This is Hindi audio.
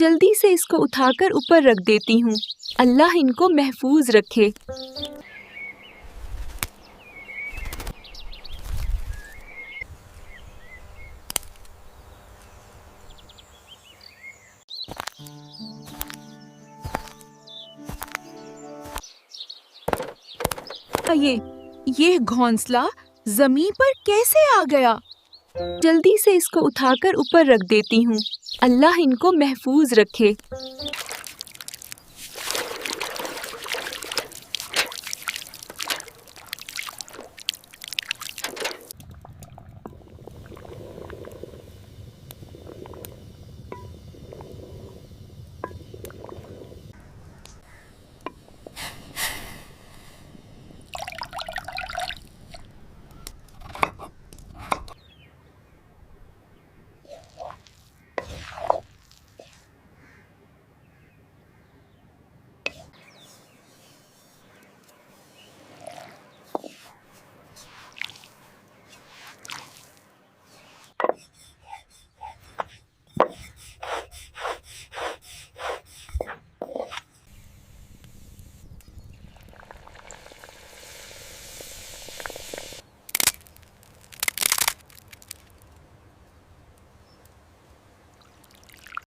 जल्दी से इसको उठाकर ऊपर रख देती हूँ। अल्लाह इनको महफूज रखे। ये घोंसला जमीन पर कैसे आ गया? जल्दी से इसको उठाकर ऊपर रख देती हूँ। अल्लाह इनको महफूज रखे।